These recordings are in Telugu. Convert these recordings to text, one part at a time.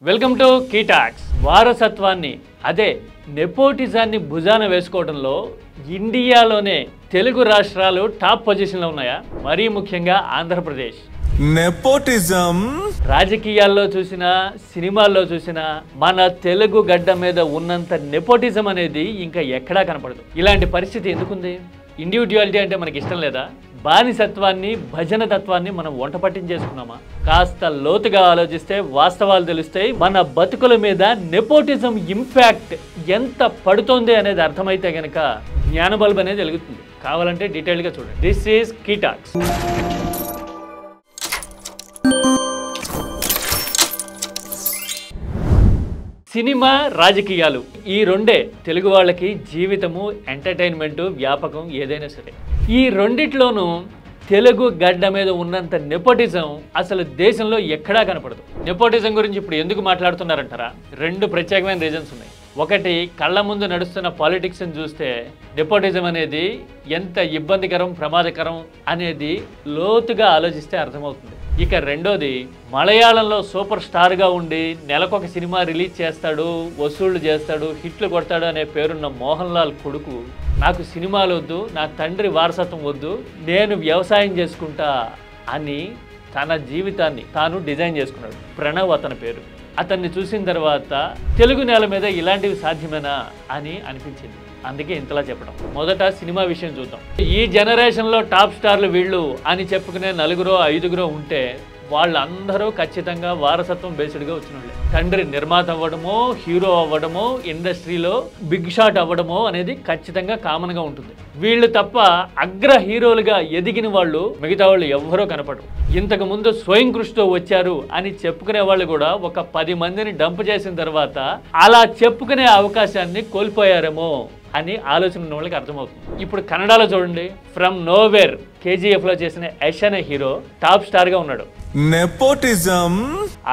Welcome to కీటాక్స్. వారసత్వాన్ని అదే నెపోటిజాన్ని భుజాన వేసుకోవడంలో ఇండియాలోనే తెలుగు రాష్ట్రాలు టాప్ పొజిషన్లో ఉన్నాయా? మరీ ముఖ్యంగా ఆంధ్రప్రదేశ్. నెపోటిజం రాజకీయాల్లో చూసినా సినిమాల్లో చూసినా మన తెలుగు గడ్డ మీద ఉన్నంత నెపోటిజం అనేది ఇంకా ఎక్కడా కనపడదు. ఇలాంటి పరిస్థితి ఎందుకుంది? ఇండివిడ్యువాలిటీ అంటే మనకి ఇష్టం లేదా? బానిసత్వాన్ని భజన తత్వాన్ని మనం వంట పట్టించేసుకున్నామా? కాస్త లోతుగా ఆలోచిస్తే వాస్తవాలు తెలుస్తాయి. మన బతుకుల మీద నెపోటిజం ఇంపాక్ట్ ఎంత పడుతోంది అనేది అర్థమైతే గనక జ్ఞాన బల్బ్ అనేది వెలుగుతుంది. కావాలంటే డీటెయిల్గా చూడండి. This is కీటాక్స్. సినిమా, రాజకీయాలు ఈ రెండే తెలుగు వాళ్ళకి జీవితము, ఎంటర్టైన్మెంటు, వ్యాపకం ఏదైనా సరే. ఈ రెండిట్లోనూ తెలుగు గడ్డ మీద ఉన్నంత నెపోటిజం అసలు దేశంలో ఎక్కడా కనపడదు. నెపోటిజం గురించి ఇప్పుడు ఎందుకు మాట్లాడుతున్నారంటారా? రెండు ప్రత్యేకమైన రీజన్స్ ఉన్నాయి. ఒకటి, కళ్ళ ముందు నడుస్తున్న పాలిటిక్స్ని చూస్తే నెపోటిజం అనేది ఎంత ఇబ్బందికరం, ప్రమాదకరం అనేది లోతుగా ఆలోచిస్తే అర్థమవుతుంది. ఇక రెండోది, మలయాళంలో సూపర్ స్టార్గా ఉండి నెలకొక సినిమా రిలీజ్ చేస్తాడు, వసూళ్లు చేస్తాడు, హిట్లు కొడతాడు అనే పేరున్న మోహన్ లాల్ కొడుకు నాకు సినిమాలు వద్దు, నా తండ్రి వారసత్వం వద్దు, నేను వ్యవసాయం చేసుకుంటా అని తన జీవితాన్ని తాను డిజైన్ చేసుకున్నాడు. ప్రణవ్ అతని పేరు. అతన్ని చూసిన తర్వాత తెలుగు నేల మీద ఇలాంటివి సాధ్యమేనా అని అనిపించింది. అందుకే ఇంతలా చెప్పడం. మొదట సినిమా విషయం చూద్దాం. ఈ జనరేషన్లో టాప్ స్టార్లు వీళ్ళు అని చెప్పుకునే నలుగురో ఐదుగురో ఉంటే వాళ్ళందరూ ఖచ్చితంగా వారసత్వం బేస్డ్గా వచ్చిన వాళ్ళే. తండ్రి నిర్మాత అవ్వడమో, హీరో అవ్వడమో, ఇండస్ట్రీలో బిగ్ షాట్ అవ్వడమో అనేది ఖచ్చితంగా కామన్గా ఉంటుంది. వీళ్ళు తప్ప అగ్ర హీరోలుగా ఎదిగిన వాళ్ళు మిగతా వాళ్ళు ఎవ్వరూ కనపడరు. ఇంతకు ముందు స్వయం కృషితో వచ్చారు అని చెప్పుకునే వాళ్ళు కూడా ఒక 10 మందిని డంప్ చేసిన తర్వాత అలా చెప్పుకునే అవకాశాన్ని కోల్పోయారేమో అని ఆలోచన ఉన్న వాళ్ళకి అర్థమవుతుంది. ఇప్పుడు కన్నడలో చూడండి, ఫ్రమ్ నోవేర్ KGF లో చేసిన యష్ అనే హీరో టాప్ స్టార్ గా ఉన్నాడు. నెపోటిజం.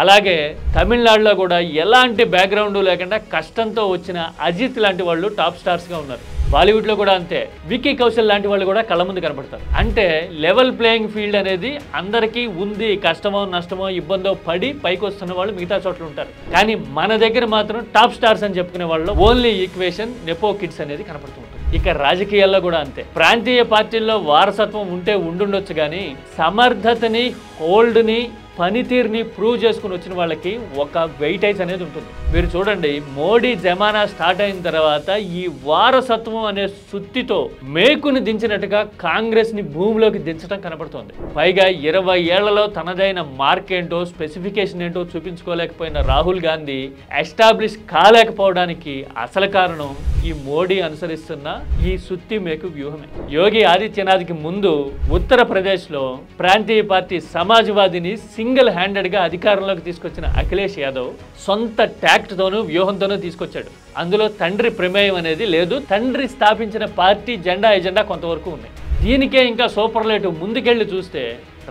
అలాగే తమిళనాడులో కూడా ఎలాంటి బ్యాక్గ్రౌండ్ లేకుండా కష్టంతో వచ్చిన అజిత్ లాంటి వాళ్ళు టాప్ స్టార్స్ గా ఉన్నారు. బాలీవుడ్ లో కూడా అంతే. విక్కీ కౌశల్ లాంటి వాళ్ళు కూడా కళ్ళ ముందు కనపడతారు. అంటే లెవెల్ ప్లేయింగ్ ఫీల్డ్ అనేది అందరికీ ఉంది. కష్టమో నష్టమో ఇబ్బందో పడి పైకి వస్తున్న వాళ్ళు మిగతా చోట్ల ఉంటారు. కానీ మన దగ్గర మాత్రం టాప్ స్టార్స్ అని చెప్పుకునే వాళ్ళు ఓన్లీ ఈక్వేషన్ నెపో కిడ్స్ అనేది కనపడుతూ ఉంటుంది. ఇక రాజకీయాల్లో కూడా అంతే. ప్రాంతీయ పార్టీల్లో వారసత్వం ఉంటే ఉండుండొచ్చు, కానీ సమర్థతని, హోల్డ్ని, పనితీరుని ప్రూవ్ చేసుకుని వచ్చిన వాళ్ళకి ఒక వెయిటేజ్ అనేది ఉంటుంది. మీరు చూడండి, మోడీ జమానా స్టార్ట్ అయిన తర్వాత ఈ వారసత్వం అనే సుత్తితో మేకుని దించినట్టుగా కాంగ్రెస్ ని భూమిలోకి దించడం కనపడుతోంది. పైగా 20 ఏళ్లలో తనదైన మార్క్ ఏంటో, స్పెసిఫికేషన్ ఏంటో చూపించుకోలేకపోయిన రాహుల్ గాంధీ ఎస్టాబ్లిష్ కాలేకపోవడానికి అసలు కారణం ఈ మోడీ అనుసరిస్తున్న ఈ సుత్తి మేకు వ్యూహమే. యోగి ఆదిత్యనాథ్కి ముందు ఉత్తరప్రదేశ్లో ప్రాంతీయ పార్టీ సమాజ్వాదీని సింగిల్ హ్యాండెడ్గా అధికారంలోకి తీసుకొచ్చిన అఖిలేష్ యాదవ్ సొంత ట్యాక్ట్తోనూ వ్యూహంతోనూ తీసుకొచ్చాడు. అందులో తండ్రి ప్రమేయం అనేది లేదు. తండ్రి స్థాపించిన పార్టీ ఎజెండా కొంతవరకు ఉన్నాయి. దీనికే ఇంకా సూపర్లేటివ్ ముందుకెళ్ళి చూస్తే,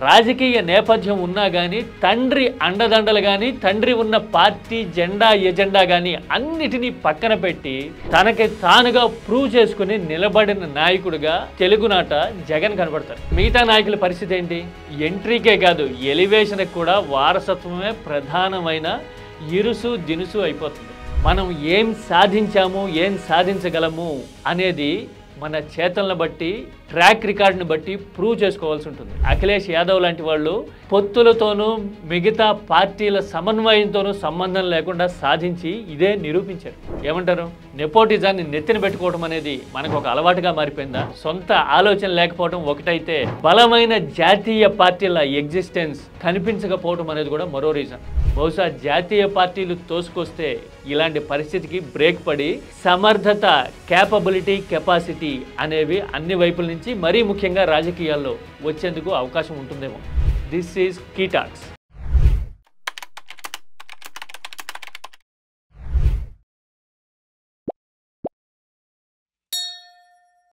రాజకీయ నేపథ్యం ఉన్నా కానీ, తండ్రి అండదండలు కానీ, తండ్రి ఉన్న పార్టీ ఎజెండా కానీ అన్నిటినీ పక్కన పెట్టి తనకి తానుగా ప్రూవ్ చేసుకుని నిలబడిన నాయకుడిగా తెలుగునాట జగన్ కనబడతారు. మిగతా నాయకుల పరిస్థితి ఏంటి? ఎంట్రీకే కాదు, ఎలివేషన్కి కూడా వారసత్వమే ప్రధానమైన ఇరుసు దినుసు అయిపోతుంది. మనం ఏం సాధించాము, ఏం సాధించగలము అనేది మన చేతలను బట్టి, ట్రాక్ రికార్డుని బట్టి ప్రూవ్ చేసుకోవాల్సి ఉంటుంది. అఖిలేష్ యాదవ్ లాంటి వాళ్ళు పొత్తులతోనూ మిగతా పార్టీల సమన్వయంతోనూ సంబంధం లేకుండా సాధించి ఇదే నిరూపించారు. ఏమంటారు? నెపోటిజాన్ని నెత్తిన పెట్టుకోవడం అనేది మనకు ఒక అలవాటుగా మారిపోయిందా? సొంత ఆలోచన లేకపోవడం ఒకటైతే, బలమైన జాతీయ పార్టీల ఎగ్జిస్టెన్స్ కనిపించకపోవడం అనేది కూడా మరో రీజన్. బహుశా జాతీయ పార్టీలు తోసుకొస్తే ఇలాంటి పరిస్థితికి బ్రేక్ పడి సమర్థత, క్యాపబిలిటీ, కెపాసిటీ అనేవి అన్ని వైపుల నుంచి, మరీ ముఖ్యంగా రాజకీయాల్లో వచ్చేందుకు అవకాశం ఉంటుందేమో. This is కీటాక్స్.